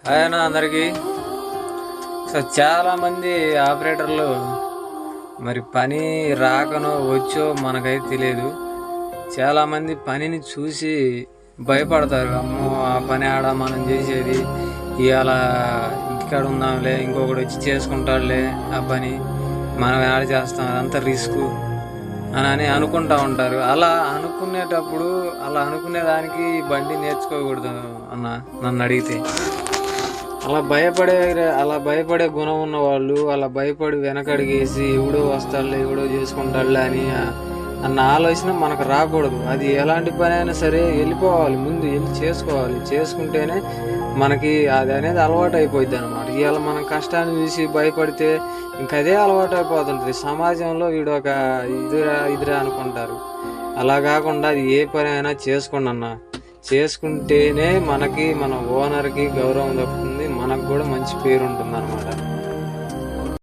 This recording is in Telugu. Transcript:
ఆయన అందరికీ చాలామంది ఆపరేటర్లు మరి పని రాకనో వచ్చో మనకైతే తెలియదు. చాలామంది పనిని చూసి భయపడతారు. అమ్మో ఆ పని ఆడ మనం చేసేది ఇవాళ ఇక్కడ ఉందాంలే, ఇంకొకటి వచ్చి చేసుకుంటాడులే ఆ పని, మనం యాడ్ చేస్తాం, అదంతా రిస్క్ అని అనుకుంటా ఉంటారు. అలా అనుకునేదానికి బండి నేర్చుకోకూడదు అన్న నన్ను అడిగితే. అలా భయపడే గుణం ఉన్న వాళ్ళు అలా భయపడి వెనకడిగేసి ఎవడో వస్తాడులే ఎవడో చేసుకుంటాడులే అన్న ఆలోచన మనకు రాకూడదు. అది ఎలాంటి పని అయినా సరే వెళ్ళిపోవాలి, ముందు వెళ్ళి చేసుకోవాలి. చేసుకుంటేనే మనకి అది అనేది అలవాటు అయిపోద్ది అనమాట. ఇవాళ మనం కష్టాన్ని చూసి భయపడితే ఇంక అదే అలవాటు అయిపోతుంటుంది. సమాజంలో వీడు ఒక ఇదిరా అనుకుంటారు. అలా కాకుండా అది ఏ పని అయినా చేసుకోండి అన్న. చేసుకుంటేనే మనకి మన ఓనర్కి గౌరవం దక్కుతుంది, మనకు కూడా మంచి పేరు ఉంటుంది అనమాట.